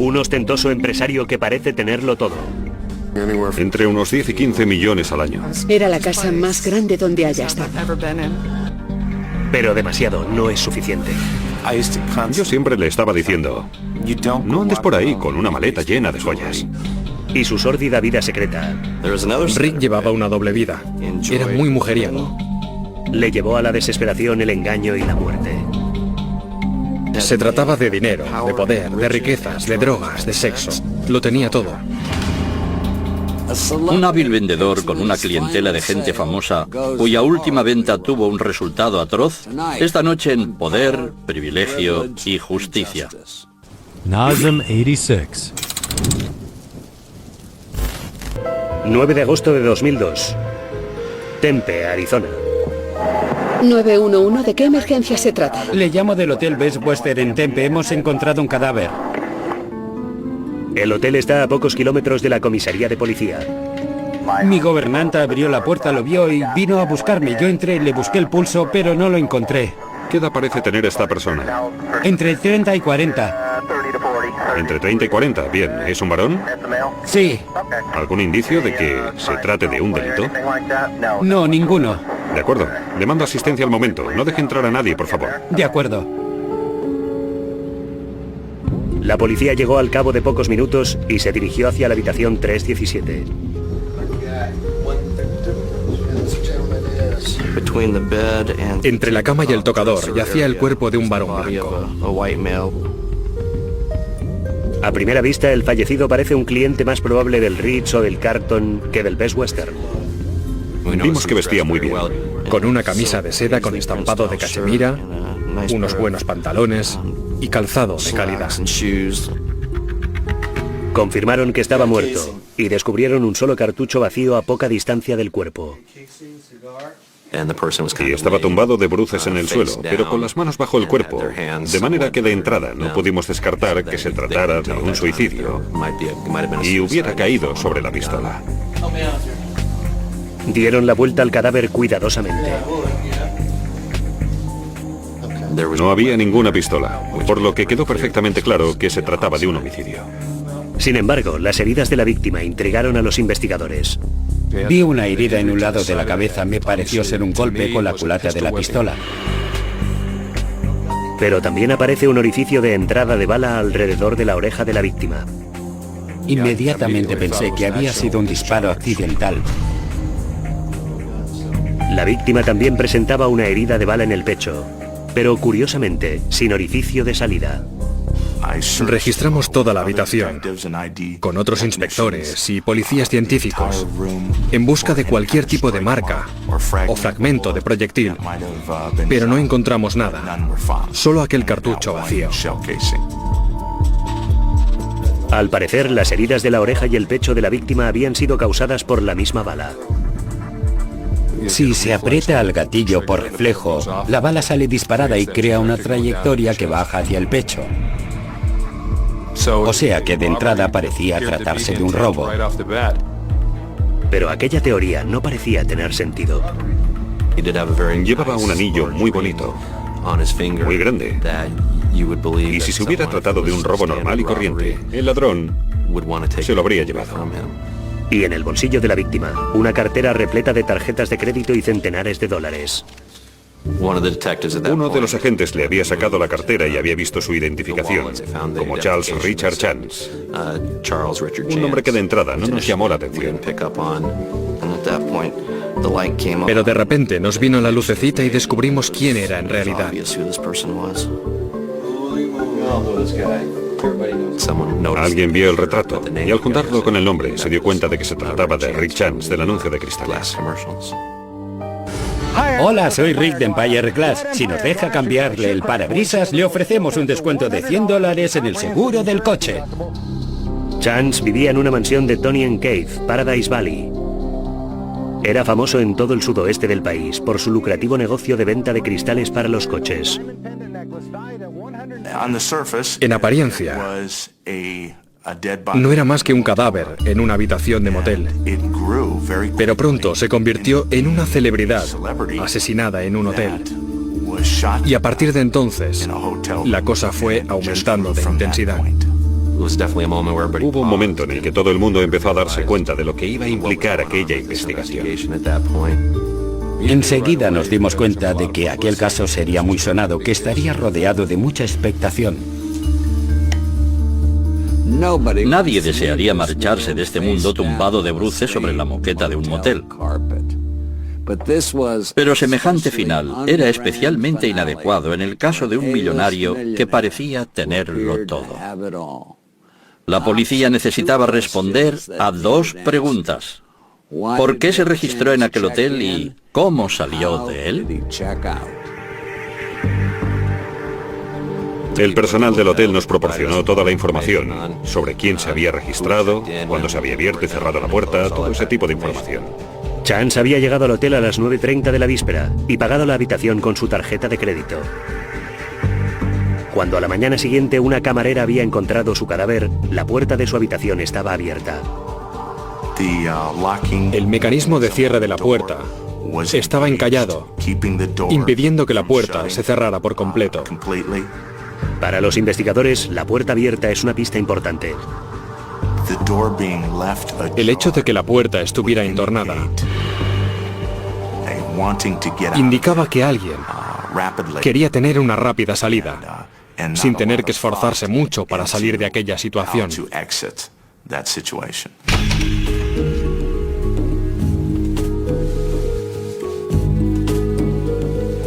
un ostentoso empresario que parece tenerlo todo. Entre unos 10 y 15 millones al año. Era la casa más grande donde haya estado. Pero demasiado no es suficiente. Yo siempre le estaba diciendo, no andes por ahí con una maleta llena de joyas. Y su sórdida vida secreta Rick llevaba una doble vida. Era muy mujeriego. le llevó a la desesperación, el engaño y la muerte. Se trataba de dinero, de poder, de riquezas, de drogas, de sexo. Lo tenía todo. Un hábil vendedor con una clientela de gente famosa, cuya última venta tuvo un resultado atroz, esta noche en Poder, Privilegio y Justicia. Nazem 86. 9 de agosto de 2002. Tempe, Arizona. 911, ¿de qué emergencia se trata? Le llamo del Hotel Best Western en Tempe. Hemos encontrado un cadáver. El hotel está a pocos kilómetros de la comisaría de policía. Mi gobernanta abrió la puerta, lo vio y vino a buscarme. Yo entré, le busqué el pulso, pero no lo encontré. ¿Qué edad parece tener esta persona? Entre 30 y 40. Entre 30 y 40, bien. ¿Es un varón? Sí. ¿Algún indicio de que se trate de un delito? No, ninguno. De acuerdo. Le mando asistencia al momento. No deje entrar a nadie, por favor. De acuerdo. La policía llegó al cabo de pocos minutos y se dirigió hacia la habitación 317. Entre la cama y el tocador yacía el cuerpo de un varón blanco. A primera vista, el fallecido parece un cliente más probable del Ritz o del Carlton que del Best Western. Vimos que vestía muy bien. Con una camisa de seda con estampado de cachemira, unos buenos pantalones y calzado de calidad. Confirmaron que estaba muerto y descubrieron un solo cartucho vacío a poca distancia del cuerpo. Y estaba tumbado de bruces en el suelo, pero con las manos bajo el cuerpo, de manera que de entrada no pudimos descartar que se tratara de un suicidio y hubiera caído sobre la pistola. Dieron la vuelta al cadáver cuidadosamente. No había ninguna pistola, por lo que quedó perfectamente claro que se trataba de un homicidio. Sin embargo, las heridas de la víctima intrigaron a los investigadores. Vi una herida en un lado de la cabeza. Me pareció ser un golpe con la culata de la pistola. Pero también aparece un orificio de entrada de bala alrededor de la oreja de la víctima. Inmediatamente pensé que había sido un disparo accidental. La víctima también presentaba una herida de bala en el pecho, pero curiosamente, sin orificio de salida. Registramos toda la habitación, con otros inspectores y policías científicos, en busca de cualquier tipo de marca o fragmento de proyectil, pero no encontramos nada, solo aquel cartucho vacío. Al parecer, las heridas de la oreja y el pecho de la víctima habían sido causadas por la misma bala. Si se aprieta al gatillo por reflejo, la bala sale disparada y crea una trayectoria que baja hacia el pecho. O sea que de entrada parecía tratarse de un robo. Pero aquella teoría no parecía tener sentido. Llevaba un anillo muy bonito, muy grande. Y si se hubiera tratado de un robo normal y corriente, el ladrón se lo habría llevado. Y en el bolsillo de la víctima, una cartera repleta de tarjetas de crédito y centenares de dólares. Uno de los agentes le había sacado la cartera y había visto su identificación, como Charles Richard Chance. Un nombre que de entrada no nos llamó la atención. Pero de repente nos vino la lucecita y descubrimos quién era en realidad. Alguien vio el retrato y al juntarlo con el nombre se dio cuenta de que se trataba de Rick Chance del anuncio de cristales. Hola, soy Rick de Empire Glass. Si nos deja cambiarle el parabrisas, le ofrecemos un descuento de $100 en el seguro del coche. Chance vivía en una mansión de Tony and Cave, Paradise Valley. Era famoso en todo el sudoeste del país por su lucrativo negocio de venta de cristales para los coches. En apariencia, no era más que un cadáver en una habitación de motel. Pero pronto se convirtió en una celebridad asesinada en un hotel. Y a partir de entonces, la cosa fue aumentando de intensidad. Hubo un momento en el que todo el mundo empezó a darse cuenta de lo que iba a implicar aquella investigación. Enseguida nos dimos cuenta de que aquel caso sería muy sonado, que estaría rodeado de mucha expectación. Nadie desearía marcharse de este mundo tumbado de bruces sobre la moqueta de un motel. Pero semejante final era especialmente inadecuado en el caso de un millonario que parecía tenerlo todo. La policía necesitaba responder a dos preguntas. ¿Por qué se registró en aquel hotel y cómo salió de él? El personal del hotel nos proporcionó toda la información sobre quién se había registrado, cuándo se había abierto y cerrado la puerta, todo ese tipo de información. Chance había llegado al hotel a las 9:30 de la víspera y pagado la habitación con su tarjeta de crédito. Cuando a la mañana siguiente una camarera había encontrado su cadáver, la puerta de su habitación estaba abierta. El mecanismo de cierre de la puerta estaba encallado, impidiendo que la puerta se cerrara por completo. Para los investigadores, la puerta abierta es una pista importante. El hecho de que la puerta estuviera entornada indicaba que alguien quería tener una rápida salida, sin tener que esforzarse mucho para salir de aquella situación.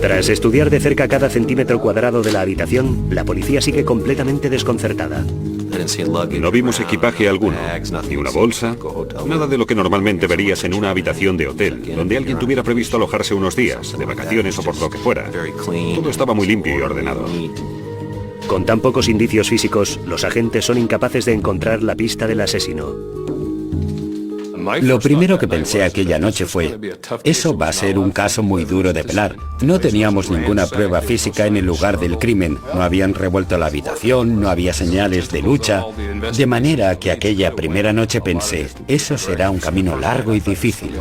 Tras estudiar de cerca cada centímetro cuadrado de la habitación, la policía sigue completamente desconcertada. No vimos equipaje alguno, ni una bolsa, nada de lo que normalmente verías en una habitación de hotel, donde alguien tuviera previsto alojarse unos días, de vacaciones o por lo que fuera. Todo estaba muy limpio y ordenado. Con tan pocos indicios físicos, los agentes son incapaces de encontrar la pista del asesino. Lo primero que pensé aquella noche fue, eso va a ser un caso muy duro de pelar. No teníamos ninguna prueba física en el lugar del crimen, no habían revuelto la habitación, no había señales de lucha, de manera que aquella primera noche pensé, eso será un camino largo y difícil.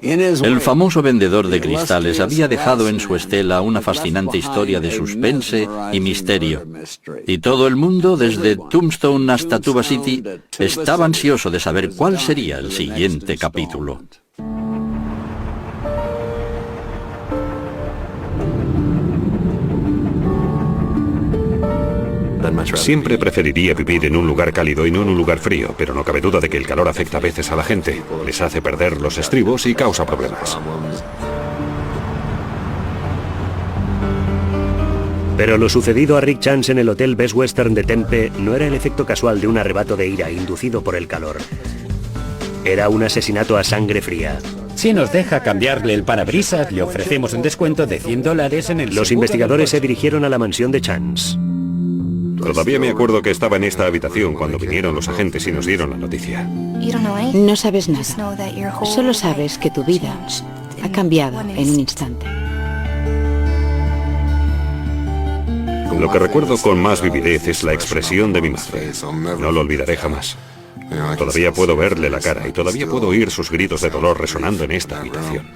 El famoso vendedor de cristales había dejado en su estela una fascinante historia de suspense y misterio. Y todo el mundo, desde Tombstone hasta Tuba City, estaba ansioso de saber cuál sería el siguiente capítulo. Siempre preferiría vivir en un lugar cálido y no en un lugar frío, pero no cabe duda de que el calor afecta a veces a la gente, les hace perder los estribos y causa problemas. Pero lo sucedido a Rick Chance en el Hotel Best Western de Tempe no era el efecto casual de un arrebato de ira inducido por el calor. Era un asesinato a sangre fría. Si nos deja cambiarle el parabrisas, le ofrecemos un descuento de $100 en el... Los investigadores se dirigieron a la mansión de Chance. Todavía me acuerdo que estaba en esta habitación cuando vinieron los agentes y nos dieron la noticia. No sabes nada. Solo sabes que tu vida ha cambiado en un instante. Lo que recuerdo con más vividez es la expresión de mi madre. No lo olvidaré jamás. Todavía puedo verle la cara y todavía puedo oír sus gritos de dolor resonando en esta habitación.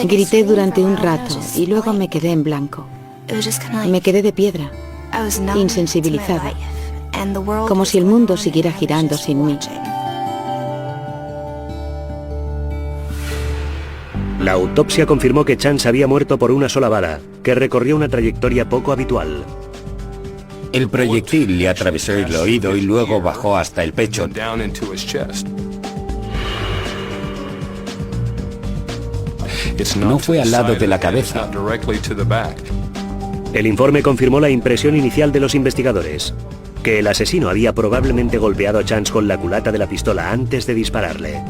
Grité durante un rato y luego me quedé en blanco. Me quedé de piedra, insensibilizada, como si el mundo siguiera girando sin mí. La autopsia confirmó que Chance había muerto por una sola bala, que recorrió una trayectoria poco habitual. El proyectil le atravesó el oído y luego bajó hasta el pecho. No fue al lado de la cabeza. El informe confirmó la impresión inicial de los investigadores, que el asesino había probablemente golpeado a Chance con la culata de la pistola antes de dispararle.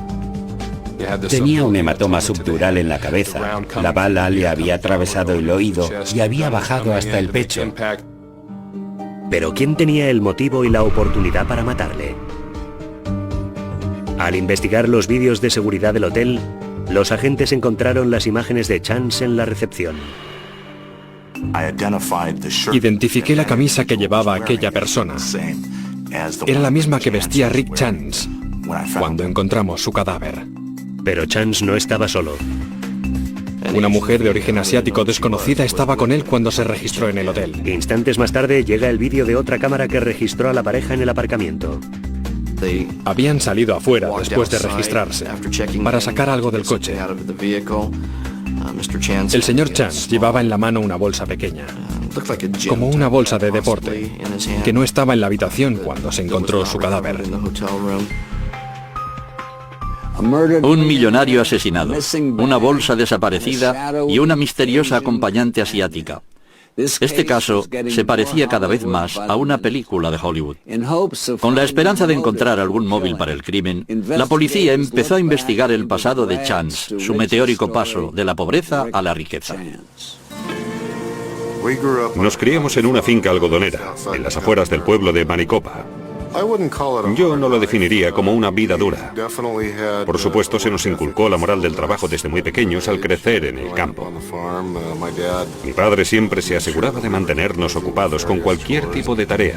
Tenía un hematoma subdural en la cabeza. La bala le había atravesado el oído y había bajado hasta el pecho. Pero ¿quién tenía el motivo y la oportunidad para matarle? Al investigar los vídeos de seguridad del hotel, los agentes encontraron las imágenes de Chance en la recepción. Identifiqué la camisa que llevaba aquella persona. Era la misma que vestía Rick Chance cuando encontramos su cadáver. Pero Chance no estaba solo. Una mujer de origen asiático desconocida estaba con él cuando se registró en el hotel. Instantes más tarde llega el vídeo de otra cámara que registró a la pareja en el aparcamiento. Habían salido afuera después de registrarse para sacar algo del coche. El señor Chance llevaba en la mano una bolsa pequeña, como una bolsa de deporte, que no estaba en la habitación cuando se encontró su cadáver. Un millonario asesinado, una bolsa desaparecida y una misteriosa acompañante asiática. Este caso se parecía cada vez más a una película de Hollywood. Con la esperanza de encontrar algún móvil para el crimen, la policía empezó a investigar el pasado de Chance, su meteórico paso de la pobreza a la riqueza. Nos criamos en una finca algodonera, en las afueras del pueblo de Maricopa. Yo no lo definiría como una vida dura. Por supuesto, se nos inculcó la moral del trabajo desde muy pequeños al crecer en el campo. Mi padre siempre se aseguraba de mantenernos ocupados con cualquier tipo de tarea.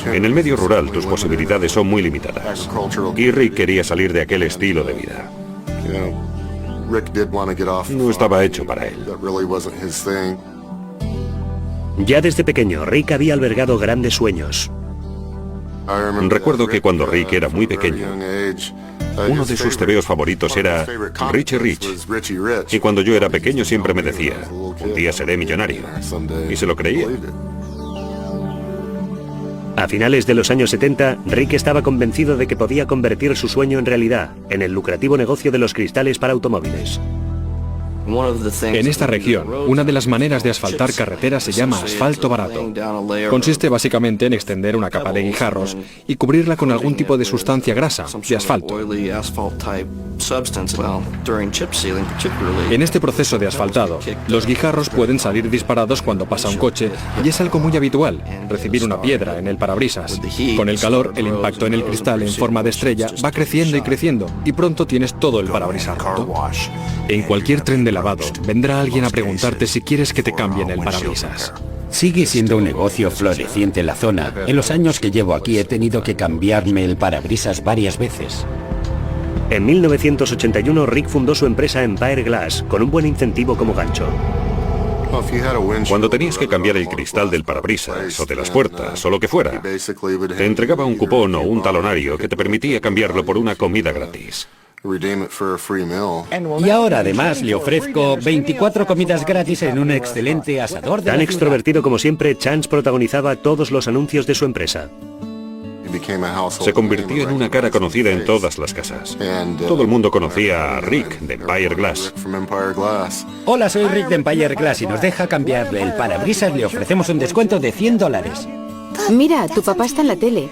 En el medio rural tus posibilidades son muy limitadas. Y Rick quería salir de aquel estilo de vida. No estaba hecho para él. Ya desde pequeño, Rick había albergado grandes sueños. Recuerdo que cuando Rick era muy pequeño, uno de sus tebeos favoritos era Richie Rich. Y cuando yo era pequeño siempre me decía, un día seré millonario. Y se lo creía. A finales de los años 70, Rick estaba convencido de que podía convertir su sueño en realidad, en el lucrativo negocio de los cristales para automóviles. En esta región, una de las maneras de asfaltar carreteras se llama asfalto barato. Consiste básicamente en extender una capa de guijarros y cubrirla con algún tipo de sustancia grasa, de asfalto. En este proceso de asfaltado, los guijarros pueden salir disparados cuando pasa un coche y es algo muy habitual, recibir una piedra en el parabrisas. Con el calor, el impacto en el cristal en forma de estrella va creciendo y creciendo y pronto tienes todo el parabrisas roto. En cualquier tren de lavado, vendrá alguien a preguntarte si quieres que te cambien el parabrisas. Sigue siendo un negocio floreciente en la zona. En los años que llevo aquí he tenido que cambiarme el parabrisas varias veces. En 1981, Rick fundó su empresa Empire Glass, con un buen incentivo como gancho. Cuando tenías que cambiar el cristal del parabrisas o de las puertas o lo que fuera, te entregaba un cupón o un talonario que te permitía cambiarlo por una comida gratis. Y ahora además le ofrezco 24 comidas gratis en un excelente asador de Tan la extrovertido como siempre, Chance protagonizaba todos los anuncios de su empresa. Se convirtió en una cara conocida en todas las casas. Todo el mundo conocía a Rick de Empire Glass. Hola, soy Rick de Empire Glass y nos deja cambiarle el parabrisas. Le ofrecemos un descuento de $100. Mira, tu papá está en la tele.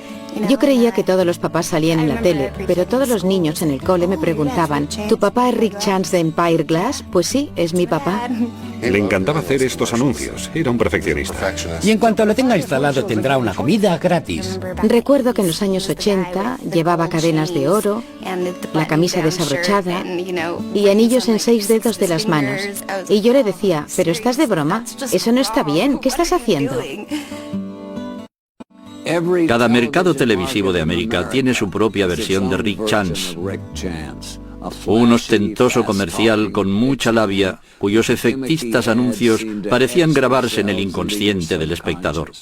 Yo creía que todos los papás salían en la tele, pero todos los niños en el cole me preguntaban, ¿tu papá es Rick Chance de Empire Glass? Pues sí, es mi papá. Le encantaba hacer estos anuncios. Era un perfeccionista. Y en cuanto lo tenga instalado tendrá una comida gratis. Recuerdo que en los años 80 llevaba cadenas de oro, la camisa desabrochada y anillos en 6 dedos de las manos. Y yo le decía, ¿pero estás de broma? Eso no está bien, ¿qué estás haciendo? Cada mercado televisivo de América tiene su propia versión de Rick Chance. Un ostentoso comercial con mucha labia, cuyos efectistas anuncios parecían grabarse en el inconsciente del espectador.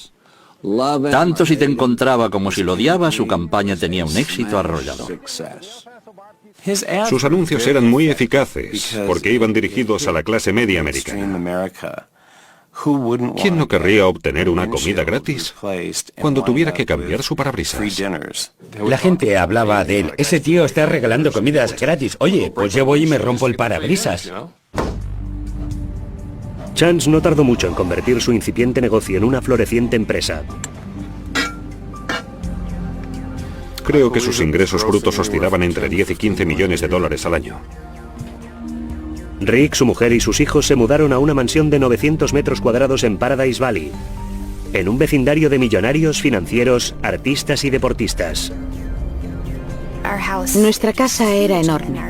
Tanto si te encontraba como si lo odiaba, su campaña tenía un éxito arrollador. Sus anuncios eran muy eficaces porque iban dirigidos a la clase media americana. ¿Quién no querría obtener una comida gratis cuando tuviera que cambiar su parabrisas? La gente hablaba de él. Ese tío está regalando comidas gratis. Oye, pues yo voy y me rompo el parabrisas. Chance no tardó mucho en convertir su incipiente negocio en una floreciente empresa. Creo que sus ingresos brutos oscilaban entre 10 y 15 millones de dólares al año. Rick, su mujer y sus hijos se mudaron a una mansión de 900 metros cuadrados en Paradise Valley, en un vecindario de millonarios, financieros, artistas y deportistas. Nuestra casa era enorme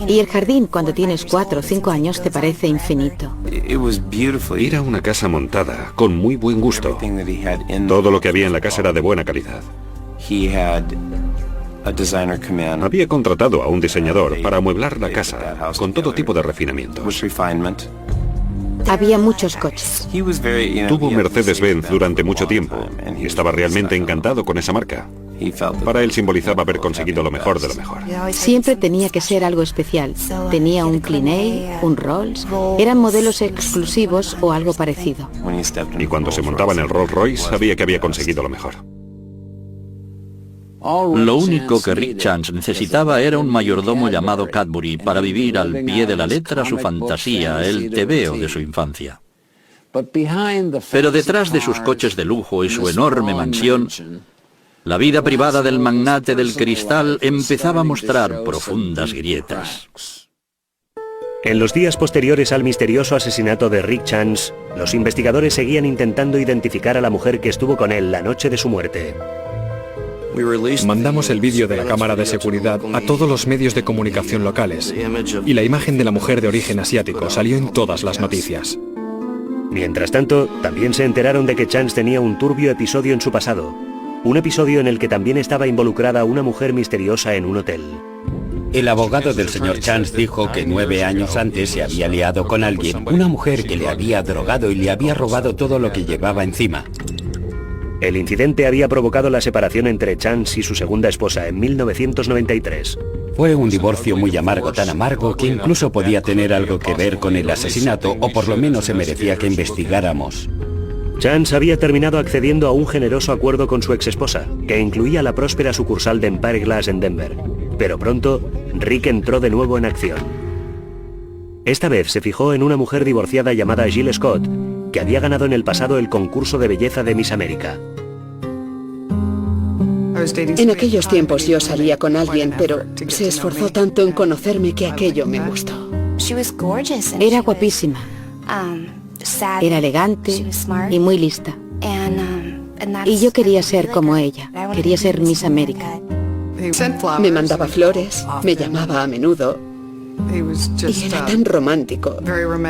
y el jardín cuando tienes 4 o 5 años te parece infinito. Era una casa montada, con muy buen gusto. Todo lo que había en la casa era de buena calidad. Había contratado a un diseñador para amueblar la casa, con todo tipo de refinamientos. Había muchos coches. Tuvo Mercedes-Benz durante mucho tiempo y estaba realmente encantado con esa marca. Para él simbolizaba haber conseguido lo mejor de lo mejor. Siempre tenía que ser algo especial. Tenía un Cliney, un Rolls. Eran modelos exclusivos o algo parecido. Y cuando se montaba en el Rolls Royce sabía que había conseguido lo mejor. Lo único que Rick Chance necesitaba era un mayordomo llamado Cadbury para vivir al pie de la letra su fantasía, el tebeo de su infancia. Pero detrás de sus coches de lujo y su enorme mansión, la vida privada del magnate del cristal empezaba a mostrar profundas grietas. En los días posteriores al misterioso asesinato de Rick Chance, los investigadores seguían intentando identificar a la mujer que estuvo con él la noche de su muerte. Mandamos el vídeo de la cámara de seguridad a todos los medios de comunicación locales y la imagen de la mujer de origen asiático salió en todas las noticias. Mientras tanto, también se enteraron de que Chance tenía un turbio episodio en su pasado. Un episodio en el que también estaba involucrada una mujer misteriosa en un hotel. El abogado del señor Chance dijo que 9 años antes se había liado con alguien, una mujer que le había drogado y le había robado todo lo que llevaba encima. El incidente había provocado la separación entre Chance y su segunda esposa en 1993. Fue un divorcio muy amargo, tan amargo que incluso podía tener algo que ver con el asesinato, o por lo menos se merecía que investigáramos. Chance había terminado accediendo a un generoso acuerdo con su exesposa, que incluía la próspera sucursal de Empire Glass en Denver. Pero pronto, Rick entró de nuevo en acción. Esta vez se fijó en una mujer divorciada llamada Jill Scott, que había ganado en el pasado el concurso de belleza de Miss América. En aquellos tiempos yo salía con alguien, pero se esforzó tanto en conocerme que aquello me gustó. Era guapísima. Era elegante y muy lista. Y yo quería ser como ella. Quería ser Miss América. Me mandaba flores, me llamaba a menudo. Y era tan romántico.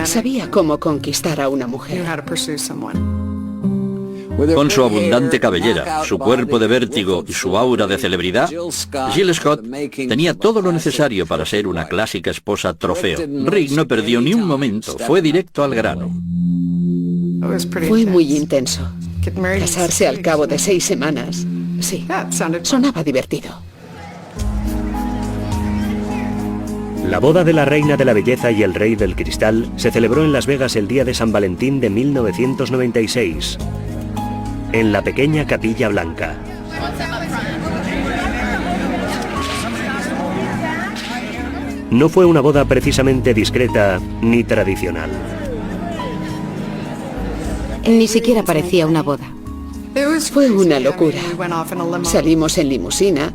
Sabía cómo conquistar a una mujer. Con su abundante cabellera, su cuerpo de vértigo y su aura de celebridad, Jill Scott tenía todo lo necesario para ser una clásica esposa trofeo. Rick no perdió ni un momento, fue directo al grano. Fue muy intenso. Casarse al cabo de 6 semanas. Sí, sonaba divertido. La boda de la reina de la belleza y el rey del cristal se celebró en Las Vegas el día de San Valentín de 1996, en la pequeña Capilla Blanca. No fue una boda precisamente discreta ni tradicional. Ni siquiera parecía una boda. Fue una locura. Salimos en limusina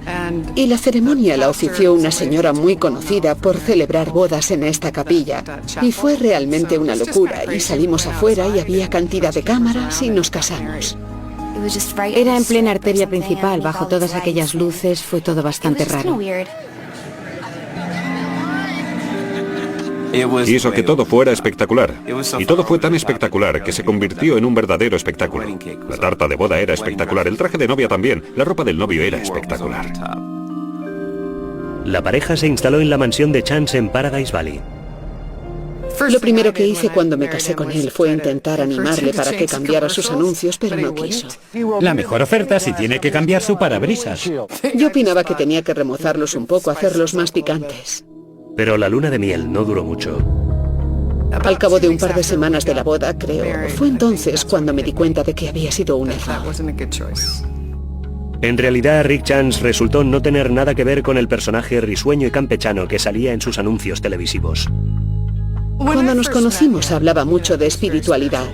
y la ceremonia la ofició una señora muy conocida por celebrar bodas en esta capilla. Y fue realmente una locura y salimos afuera y había cantidad de cámaras y nos casamos. Era en plena arteria principal, bajo todas aquellas luces, fue todo bastante raro. Hizo que todo fuera espectacular. Y todo fue tan espectacular que se convirtió en un verdadero espectáculo. La tarta de boda era espectacular, el traje de novia también, la ropa del novio era espectacular. La pareja se instaló en la mansión de Chance en Paradise Valley. Lo primero que hice cuando me casé con él fue intentar animarle para que cambiara sus anuncios, pero no quiso. La mejor oferta si tiene que cambiar su parabrisas. Yo opinaba que tenía que remozarlos un poco, hacerlos más picantes. Pero la luna de miel no duró mucho. Al cabo de un par de semanas de la boda, creo, fue entonces cuando me di cuenta de que había sido un error. En realidad, Rick Chance resultó no tener nada que ver con el personaje risueño y campechano que salía en sus anuncios televisivos. Cuando nos conocimos hablaba mucho de espiritualidad.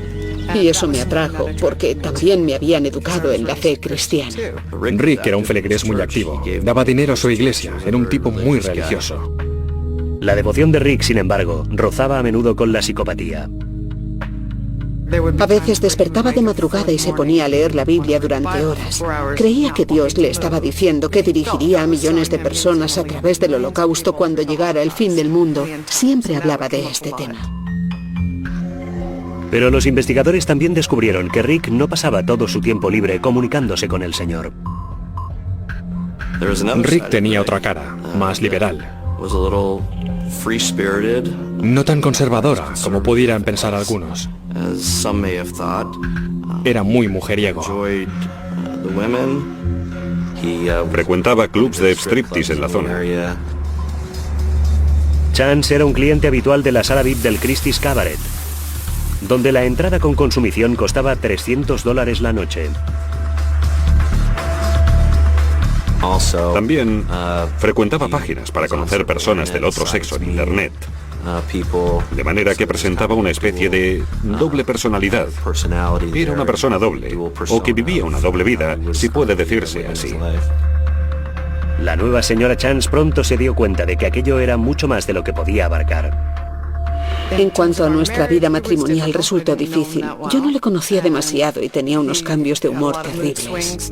Y eso me atrajo, porque también me habían educado en la fe cristiana. Rick era un feligrés muy activo. Daba dinero a su iglesia. Era un tipo muy religioso. La devoción de Rick, sin embargo, rozaba a menudo con la psicopatía. A veces despertaba de madrugada y se ponía a leer la Biblia durante horas. Creía que Dios le estaba diciendo que dirigiría a millones de personas a través del holocausto cuando llegara el fin del mundo. Siempre hablaba de este tema. Pero los investigadores también descubrieron que Rick no pasaba todo su tiempo libre comunicándose con el Señor. Rick tenía otra cara, más liberal. No tan conservadora como pudieran pensar algunos. Era muy mujeriego. Frecuentaba clubs de striptease en la zona. Chance era un cliente habitual de la sala VIP del Christie's Cabaret, donde la entrada con consumición costaba $300 la noche. También frecuentaba páginas para conocer personas del otro sexo en Internet, de manera que presentaba una especie de doble personalidad. Era una persona doble, o que vivía una doble vida, si puede decirse así. La nueva señora Chance pronto se dio cuenta de que aquello era mucho más de lo que podía abarcar. En cuanto a nuestra vida matrimonial resultó difícil. Yo no le conocía demasiado y tenía unos cambios de humor terribles.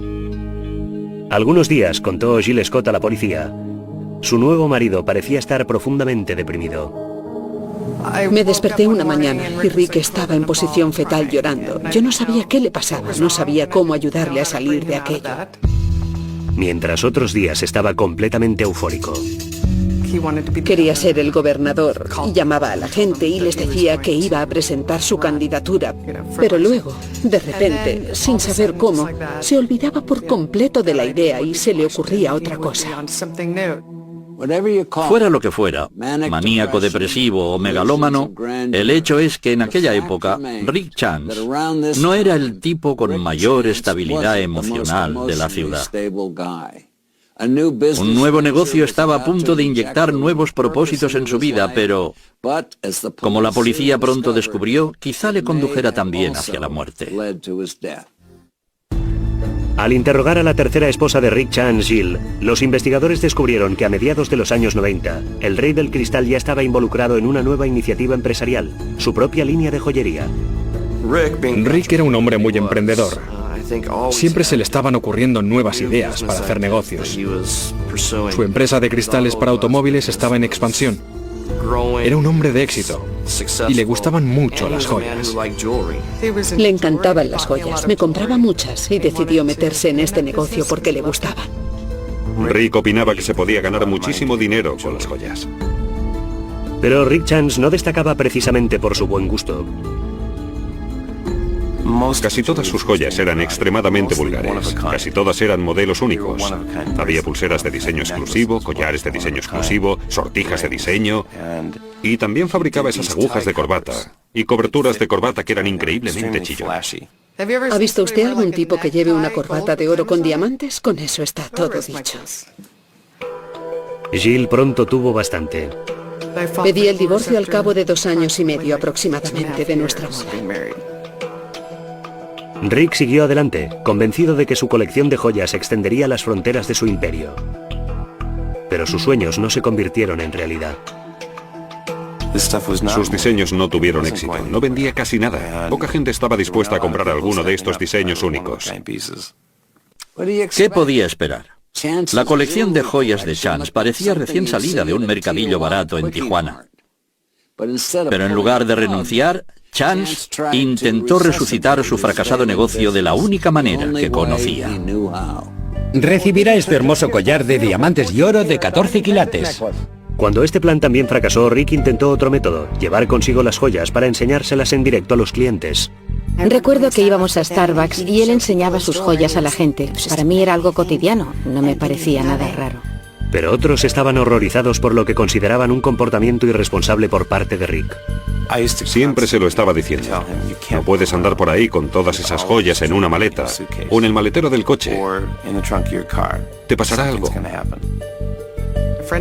Algunos días, contó Jill Scott a la policía, su nuevo marido parecía estar profundamente deprimido. Me desperté una mañana y Rick estaba en posición fetal llorando. Yo no sabía qué le pasaba, no sabía cómo ayudarle a salir de aquello. Mientras otros días estaba completamente eufórico. Quería ser el gobernador y llamaba a la gente y les decía que iba a presentar su candidatura. Pero luego, de repente, sin saber cómo, se olvidaba por completo de la idea y se le ocurría otra cosa. Fuera lo que fuera, maníaco depresivo o megalómano, el hecho es que en aquella época Rick Chance no era el tipo con mayor estabilidad emocional de la ciudad. Un nuevo negocio estaba a punto de inyectar nuevos propósitos en su vida, pero, como la policía pronto descubrió, quizá le condujera también hacia la muerte. Al interrogar a la tercera esposa de Rick Chance, Jill, los investigadores descubrieron que a mediados de los años 90, el Rey del Cristal ya estaba involucrado en una nueva iniciativa empresarial, su propia línea de joyería. Rick era un hombre muy emprendedor. Siempre se le estaban ocurriendo nuevas ideas para hacer negocios. Su empresa de cristales para automóviles estaba en expansión. Era un hombre de éxito y le gustaban mucho las joyas. Le encantaban las joyas, me compraba muchas y decidió meterse en este negocio porque le gustaban. Rick opinaba que se podía ganar muchísimo dinero con las joyas. Pero Rick Chance no destacaba precisamente por su buen gusto. Casi todas sus joyas eran extremadamente vulgares. Casi todas eran modelos únicos. Había pulseras de diseño exclusivo, collares de diseño exclusivo, sortijas de diseño. Y también fabricaba esas agujas de corbata y coberturas de corbata que eran increíblemente chillonas. ¿Ha visto usted algún tipo que lleve una corbata de oro con diamantes? Con eso está todo dicho. Jill pronto tuvo bastante. Pedí el divorcio al cabo de 2 años y medio aproximadamente de nuestra boda. Rick siguió adelante, convencido de que su colección de joyas extendería las fronteras de su imperio. Pero sus sueños no se convirtieron en realidad. Sus diseños no tuvieron éxito, no vendía casi nada. Poca gente estaba dispuesta a comprar alguno de estos diseños únicos. ¿Qué podía esperar? La colección de joyas de Chance parecía recién salida de un mercadillo barato en Tijuana. Pero en lugar de renunciar, Chance intentó resucitar su fracasado negocio de la única manera que conocía. Recibirá este hermoso collar de diamantes y oro de 14 quilates. Cuando este plan también fracasó, Rick intentó otro método, llevar consigo las joyas para enseñárselas en directo a los clientes. Recuerdo que íbamos a Starbucks y él enseñaba sus joyas a la gente. Para mí era algo cotidiano, no me parecía nada raro. Pero otros estaban horrorizados por lo que consideraban un comportamiento irresponsable por parte de Rick. Siempre se lo estaba diciendo. No puedes andar por ahí con todas esas joyas en una maleta o en el maletero del coche. Te pasará algo.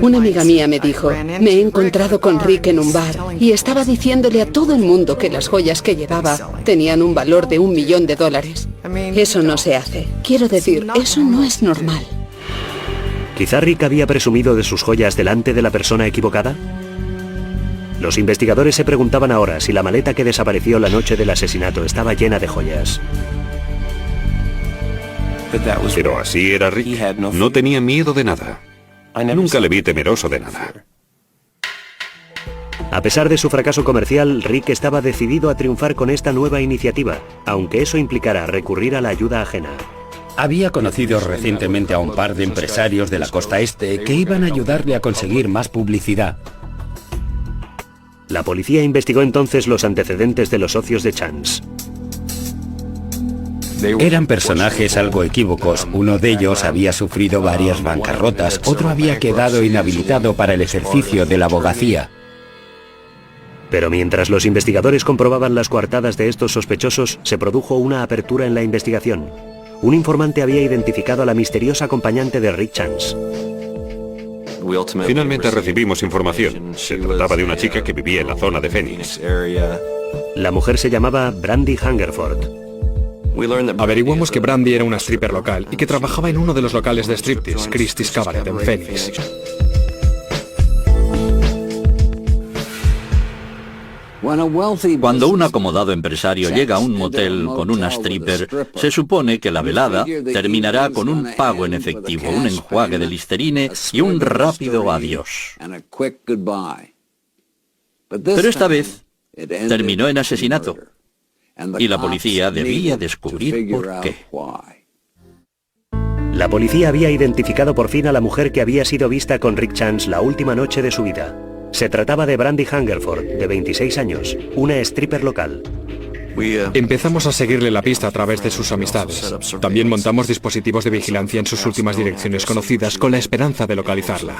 Una amiga mía me dijo, me he encontrado con Rick en un bar y estaba diciéndole a todo el mundo que las joyas que llevaba tenían un valor de $1 millón. Eso no se hace. Quiero decir, eso no es normal. ¿Quizá Rick había presumido de sus joyas delante de la persona equivocada? Los investigadores se preguntaban ahora si la maleta que desapareció la noche del asesinato estaba llena de joyas. Pero así era Rick. No tenía miedo de nada. Nunca le vi temeroso de nada. A pesar de su fracaso comercial, Rick estaba decidido a triunfar con esta nueva iniciativa, aunque eso implicara recurrir a la ayuda ajena. Había conocido recientemente a un par de empresarios de la costa este que iban a ayudarle a conseguir más publicidad. La policía investigó entonces los antecedentes de los socios de Chance. Eran personajes algo equívocos. Uno de ellos había sufrido varias bancarrotas, otro había quedado inhabilitado para el ejercicio de la abogacía. Pero mientras los investigadores comprobaban las coartadas de estos sospechosos, se produjo una apertura en la investigación. Un informante había identificado a la misteriosa acompañante de Rick Chance. Finalmente recibimos información. Se trataba de una chica que vivía en la zona de Phoenix. La mujer se llamaba Brandy Hungerford. Averiguamos que Brandy era una stripper local y que trabajaba en uno de los locales de striptease, Christie's Cabaret, en Phoenix. Cuando un acomodado empresario llega a un motel con una stripper, se supone que la velada terminará con un pago en efectivo, un enjuague de Listerine y un rápido adiós. Pero esta vez terminó en asesinato, y la policía debía descubrir por qué. La policía había identificado por fin a la mujer que había sido vista con Rick Chance la última noche de su vida. Se trataba de Brandy Hungerford, de 26 años, una stripper local. Empezamos a seguirle la pista a través de sus amistades. También montamos dispositivos de vigilancia en sus últimas direcciones conocidas con la esperanza de localizarla.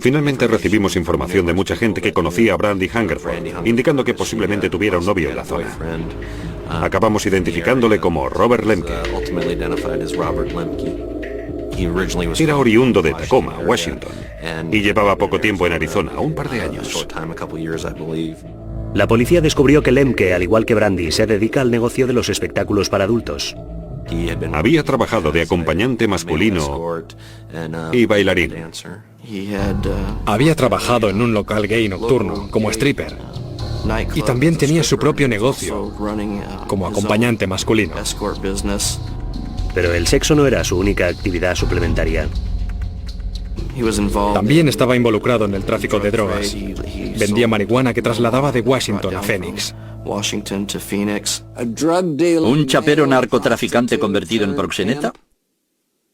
Finalmente recibimos información de mucha gente que conocía a Brandy Hungerford, indicando que posiblemente tuviera un novio en la zona. Acabamos identificándole como Robert Lemke. Era oriundo de Tacoma, Washington, y llevaba poco tiempo en Arizona, un par de años. La policía descubrió que Lemke, al igual que Brandy, se dedica al negocio de los espectáculos para adultos. Había trabajado de acompañante masculino y bailarín. Había trabajado en un local gay nocturno, como stripper. Y también tenía su propio negocio, como acompañante masculino. Pero el sexo no era su única actividad suplementaria. También estaba involucrado en el tráfico de drogas. Vendía marihuana que trasladaba de Washington a Phoenix. ¿Un chapero narcotraficante convertido en proxeneta?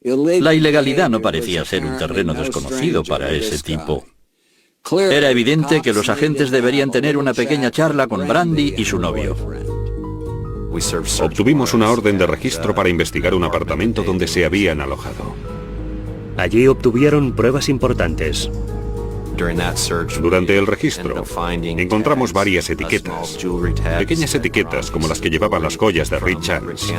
La ilegalidad no parecía ser un terreno desconocido para ese tipo. Era evidente que los agentes deberían tener una pequeña charla con Brandy y su novio. Obtuvimos una orden de registro para investigar un apartamento donde se habían alojado. Allí obtuvieron pruebas importantes. Durante el registro, encontramos varias etiquetas. Pequeñas etiquetas como las que llevaban las joyas de Rick Chance.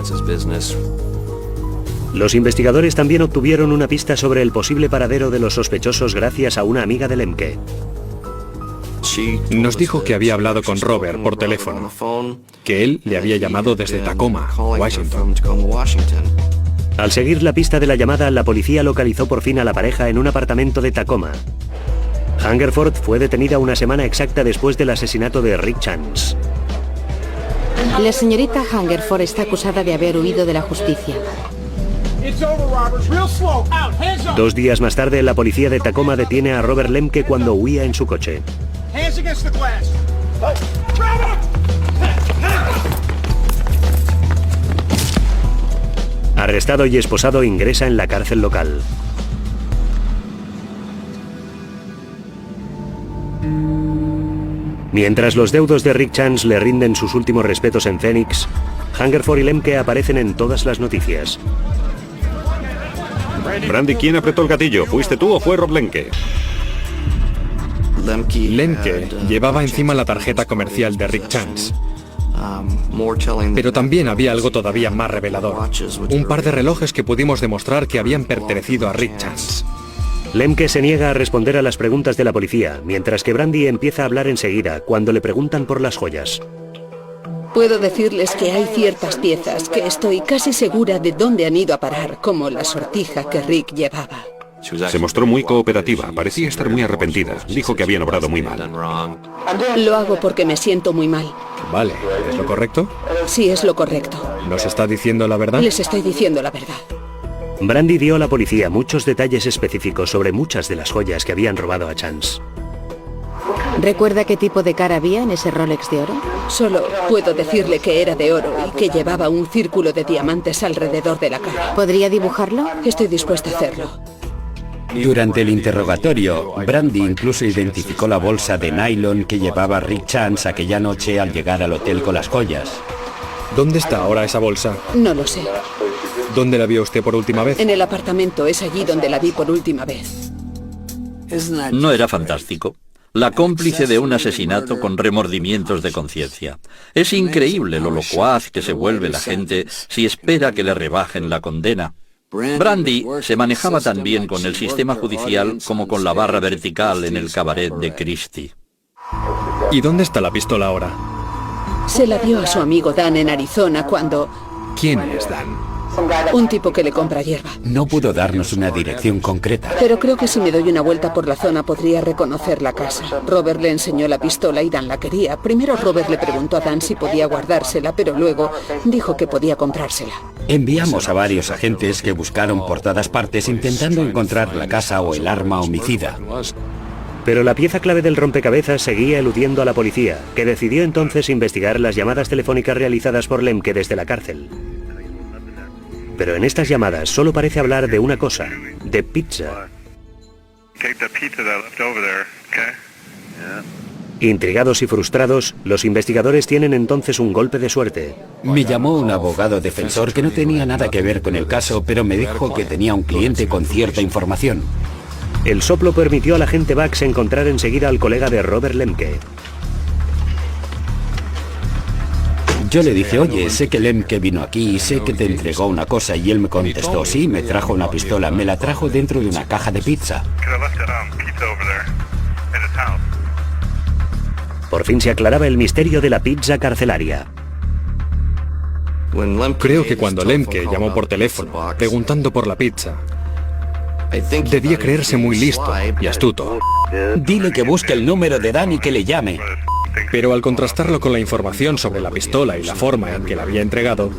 Los investigadores también obtuvieron una pista sobre el posible paradero de los sospechosos gracias a una amiga de Lemke. Nos dijo que había hablado con Robert por teléfono, que él le había llamado desde Tacoma, Washington. Al seguir la pista de la llamada, la policía localizó por fin a la pareja en un apartamento de Tacoma. Hungerford fue detenida una semana exacta después del asesinato de Rick Chance. La señorita Hungerford está acusada de haber huido de la justicia. 2 días más tarde, la policía de Tacoma detiene a Robert Lemke cuando huía en su coche. Arrestado y esposado, ingresa en la cárcel local. Mientras los deudos de Rick Chance le rinden sus últimos respetos en Phoenix, Hungerford y Lemke aparecen en todas las noticias. Brandy, ¿quién apretó el gatillo? ¿Fuiste tú o fue Rob Lemke? Lemke llevaba encima la tarjeta comercial de Rick Chance. Pero también había algo todavía más revelador. Un par de relojes que pudimos demostrar que habían pertenecido a Rick Chance. Lemke se niega a responder a las preguntas de la policía, mientras que Brandy empieza a hablar enseguida cuando le preguntan por las joyas. Puedo decirles que hay ciertas piezas que estoy casi segura de dónde han ido a parar, como la sortija que Rick llevaba. Se mostró muy cooperativa, parecía estar muy arrepentida. Dijo que habían obrado muy mal. Lo hago porque me siento muy mal. Vale, ¿es lo correcto? Sí, es lo correcto. ¿Nos está diciendo la verdad? Les estoy diciendo la verdad. Brandy dio a la policía muchos detalles específicos sobre muchas de las joyas que habían robado a Chance. ¿Recuerda qué tipo de cara había en ese Rolex de oro? Solo puedo decirle que era de oro y que llevaba un círculo de diamantes alrededor de la cara. ¿Podría dibujarlo? Estoy dispuesta a hacerlo. Durante el interrogatorio, Brandy incluso identificó la bolsa de nylon que llevaba Rick Chance aquella noche al llegar al hotel con las joyas. ¿Dónde está ahora esa bolsa? No lo sé. ¿Dónde la vio usted por última vez? En el apartamento, es allí donde la vi por última vez. ¿No era fantástico? La cómplice de un asesinato con remordimientos de conciencia. Es increíble lo locuaz que se vuelve la gente si espera que le rebajen la condena. Brandy se manejaba tan bien con el sistema judicial como con la barra vertical en el cabaret de Christie. ¿Y dónde está la pistola ahora? Se la dio a su amigo Dan en Arizona cuando... ¿Quién es Dan? Un tipo que le compra hierba. No pudo darnos una dirección concreta. Pero creo que si me doy una vuelta por la zona podría reconocer la casa. Robert le enseñó la pistola y Dan la quería. Primero Robert le preguntó a Dan si podía guardársela, pero luego dijo que podía comprársela. Enviamos a varios agentes que buscaron por todas partes intentando encontrar la casa o el arma homicida. Pero la pieza clave del rompecabezas seguía eludiendo a la policía, que decidió entonces investigar las llamadas telefónicas realizadas por Lemke desde la cárcel. Pero en estas llamadas solo parece hablar de una cosa, de pizza. Intrigados y frustrados, los investigadores tienen entonces un golpe de suerte. Me llamó un abogado defensor que no tenía nada que ver con el caso, pero me dijo que tenía un cliente con cierta información. El soplo permitió al agente Bax encontrar enseguida al colega de Robert Lemke. Yo le dije, oye, sé que Lemke vino aquí y sé que te entregó una cosa, y él me contestó, sí, me trajo una pistola, me la trajo dentro de una caja de pizza. Por fin se aclaraba el misterio de la pizza carcelaria. Creo que cuando Lemke llamó por teléfono, preguntando por la pizza, debía creerse muy listo y astuto. Dile que busque el número de Dan y que le llame. Pero al contrastarlo con la información sobre la pistola y la forma en que la había entregado,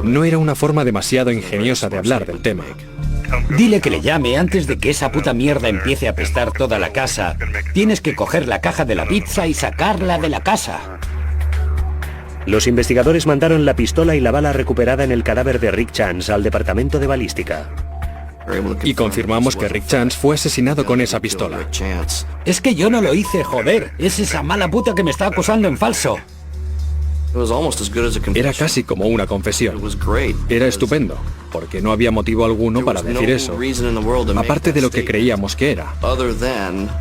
no era una forma demasiado ingeniosa de hablar del tema. Dile que le llame antes de que esa puta mierda empiece a apestar toda la casa. Tienes que coger la caja de la pizza y sacarla de la casa. Los investigadores mandaron la pistola y la bala recuperada en el cadáver de Rick Chance al departamento de balística. Y confirmamos que Rick Chance fue asesinado con esa pistola. Es que yo no lo hice, joder. Es esa mala puta que me está acusando en falso. Era casi como una confesión. Era estupendo, porque no había motivo alguno para decir eso, aparte de lo que creíamos que era.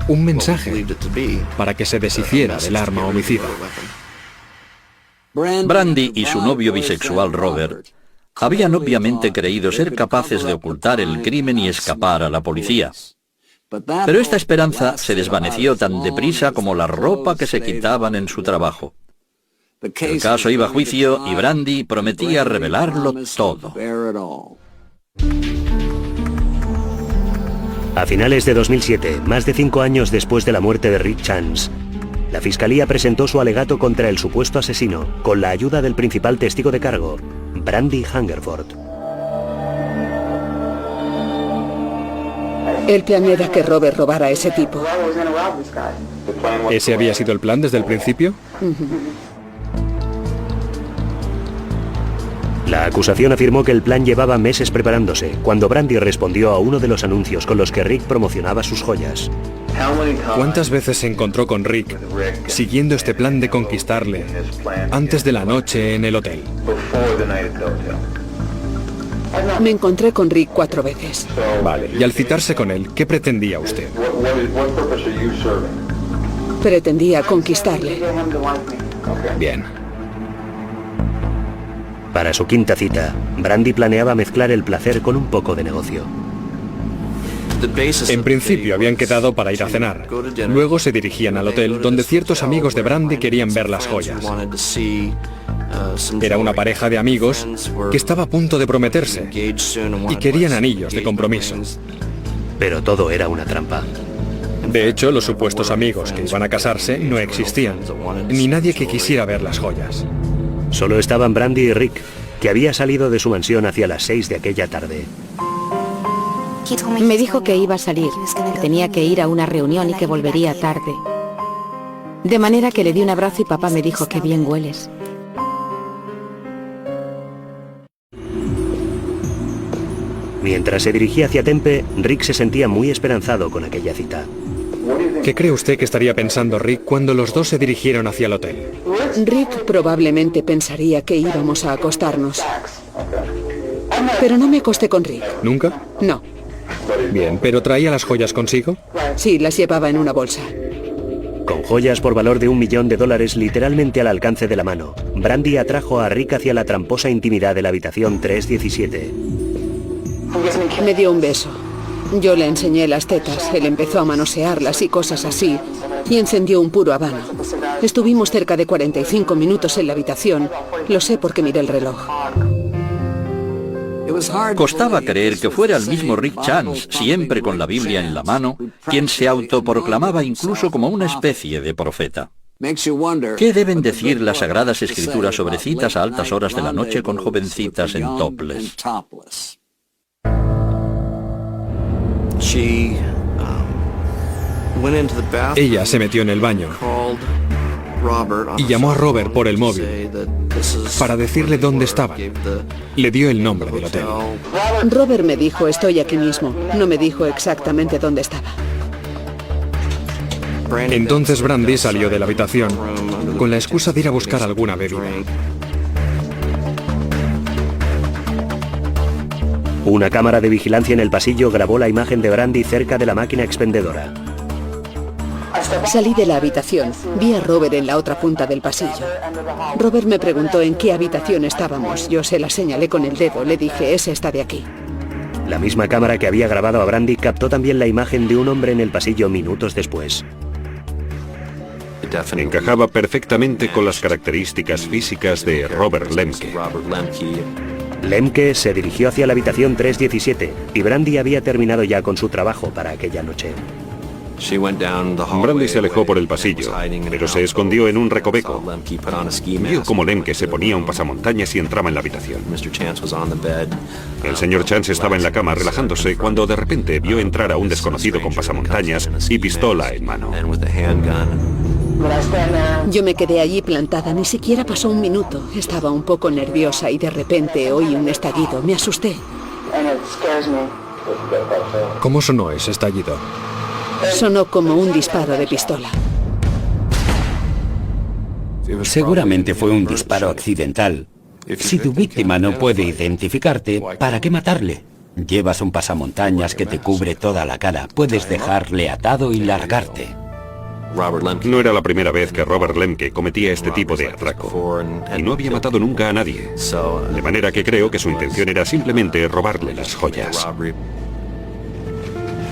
Un mensaje para que se deshiciera del arma homicida. Brandy y su novio bisexual Robert habían obviamente creído ser capaces de ocultar el crimen y escapar a la policía. Pero esta esperanza se desvaneció tan deprisa como la ropa que se quitaban en su trabajo. El caso iba a juicio y Brandy prometía revelarlo todo. A finales de 2007, más de 5 años después de la muerte de Rick Chance, la fiscalía presentó su alegato contra el supuesto asesino, con la ayuda del principal testigo de cargo, Brandy Hungerford. El plan era que Robert robara a ese tipo. ¿Ese había sido el plan desde el principio? La acusación afirmó que el plan llevaba meses preparándose, cuando Brandy respondió a uno de los anuncios con los que Rick promocionaba sus joyas. ¿Cuántas veces se encontró con Rick siguiendo este plan de conquistarle antes de la noche en el hotel? Me encontré con Rick 4 veces. Vale, y al citarse con él, ¿qué pretendía usted? Pretendía conquistarle. Bien. Para su quinta cita, Brandy planeaba mezclar el placer con un poco de negocio. En principio habían quedado para ir a cenar. Luego se dirigían al hotel donde ciertos amigos de Brandy querían ver las joyas. Era una pareja de amigos que estaba a punto de prometerse y querían anillos de compromiso. Pero todo era una trampa. De hecho, los supuestos amigos que iban a casarse no existían, ni nadie que quisiera ver las joyas. Solo estaban Brandy y Rick, que había salido de su mansión hacia las 6 de aquella tarde. Me dijo que iba a salir, que tenía que ir a una reunión y que volvería tarde. De manera que le di un abrazo y papá me dijo que bien hueles. Mientras se dirigía hacia Tempe, Rick se sentía muy esperanzado con aquella cita. ¿Qué cree usted que estaría pensando Rick cuando los dos se dirigieron hacia el hotel? Rick probablemente pensaría que íbamos a acostarnos. Pero no me acosté con Rick. ¿Nunca? No. Bien, ¿pero traía las joyas consigo? Sí, las llevaba en una bolsa. Con joyas por valor de $1 millón literalmente al alcance de la mano, Brandy atrajo a Rick hacia la tramposa intimidad de la habitación 317. Me dio un beso. Yo le enseñé las tetas, él empezó a manosearlas y cosas así, y encendió un puro habano. Estuvimos cerca de 45 minutos en la habitación, lo sé porque miré el reloj. Costaba creer que fuera el mismo Rick Chance, siempre con la Biblia en la mano, quien se autoproclamaba incluso como una especie de profeta. ¿Qué deben decir las Sagradas Escrituras sobre citas a altas horas de la noche con jovencitas en topless? Ella se metió en el baño y llamó a Robert por el móvil para decirle dónde estaban. Le dio el nombre del hotel. Robert me dijo, estoy aquí mismo. No me dijo exactamente dónde estaba. Entonces Brandy salió de la habitación con la excusa de ir a buscar alguna bebida. Una cámara de vigilancia en el pasillo grabó la imagen de Brandy cerca de la máquina expendedora. Salí de la habitación. Vi a Robert en la otra punta del pasillo. Robert me preguntó en qué habitación estábamos. Yo se la señalé con el dedo. Le dije, ese está de aquí. La misma cámara que había grabado a Brandy captó también la imagen de un hombre en el pasillo minutos después. Encajaba perfectamente con las características físicas de Robert Lemke. Lemke se dirigió hacia la habitación 317 y Brandy había terminado ya con su trabajo para aquella noche. Brandy se alejó por el pasillo, pero se escondió en un recoveco. Vio cómo Lemke se ponía un pasamontañas y entraba en la habitación. El señor Chance estaba en la cama relajándose cuando de repente vio entrar a un desconocido con pasamontañas y pistola en mano. Yo me quedé allí plantada, ni siquiera pasó un minuto. Estaba un poco nerviosa y de repente oí un estallido. Me asusté. ¿Cómo sonó ese estallido? Sonó como un disparo de pistola. Seguramente fue un disparo accidental. Si tu víctima no puede identificarte, ¿para qué matarle? Llevas un pasamontañas que te cubre toda la cara. Puedes dejarle atado y largarte. No era la primera vez que Robert Lemke cometía este tipo de atraco, y no había matado nunca a nadie, de manera que creo que su intención era simplemente robarle las joyas.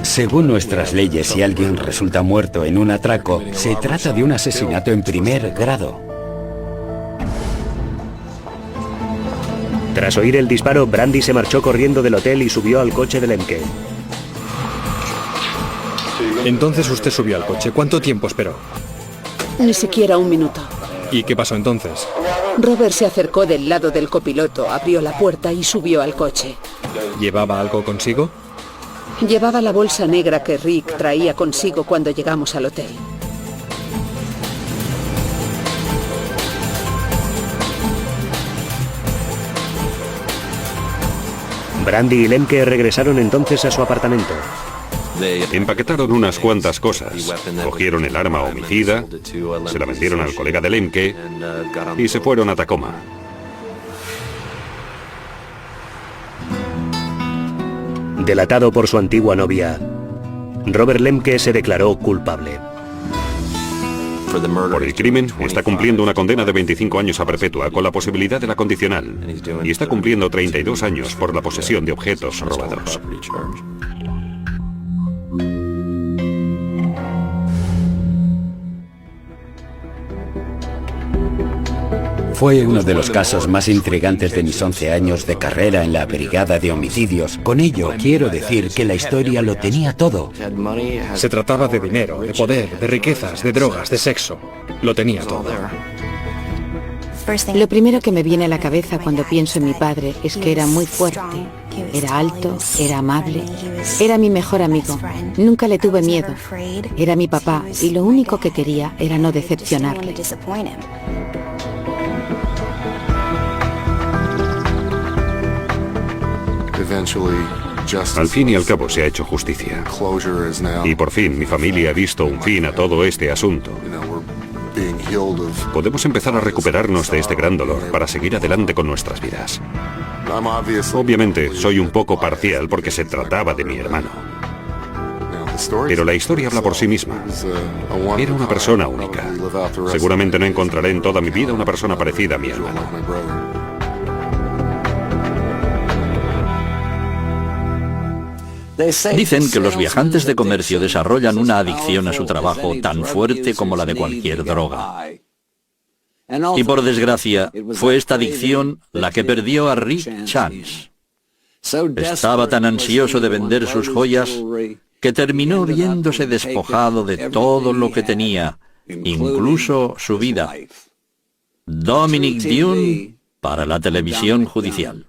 Según nuestras leyes, si alguien resulta muerto en un atraco, se trata de un asesinato en primer grado. Tras oír el disparo, Brandy se marchó corriendo del hotel y subió al coche de Lemke. Entonces usted subió al coche. ¿Cuánto tiempo esperó? Ni siquiera un minuto. ¿Y qué pasó entonces? Robert se acercó del lado del copiloto, abrió la puerta y subió al coche. ¿Llevaba algo consigo? Llevaba la bolsa negra que Rick traía consigo cuando llegamos al hotel. Brandy y Lemke regresaron entonces a su apartamento. Empaquetaron unas cuantas cosas, cogieron el arma homicida, se la vendieron al colega de Lemke y se fueron a Tacoma. Delatado por su antigua novia, Robert Lemke se declaró culpable. Por el crimen, está cumpliendo una condena de 25 años a perpetua con la posibilidad de la condicional, y está cumpliendo 32 años por la posesión de objetos robados. Fue uno de los casos más intrigantes de mis 11 años de carrera en la Brigada de Homicidios. Con ello, quiero decir que la historia lo tenía todo. Se trataba de dinero, de poder, de riquezas, de drogas, de sexo. Lo tenía todo. Lo primero que me viene a la cabeza cuando pienso en mi padre es que era muy fuerte Era alto, era amable, era mi mejor amigo. Nunca le tuve miedo. Era mi papá y lo único que quería era no decepcionarle. Al fin y al cabo se ha hecho justicia. Y por fin mi familia ha visto un fin a todo este asunto. Podemos empezar a recuperarnos de este gran dolor para seguir adelante con nuestras vidas. Obviamente soy un poco parcial porque se trataba de mi hermano. Pero la historia habla por sí misma. Era una persona única. Seguramente no encontraré en toda mi vida una persona parecida a mi hermano. Dicen que los viajantes de comercio desarrollan una adicción a su trabajo tan fuerte como la de cualquier droga. Y por desgracia, fue esta adicción la que perdió a Rick Chance. Estaba tan ansioso de vender sus joyas que terminó viéndose despojado de todo lo que tenía, incluso su vida. Dominic Dune para la televisión judicial.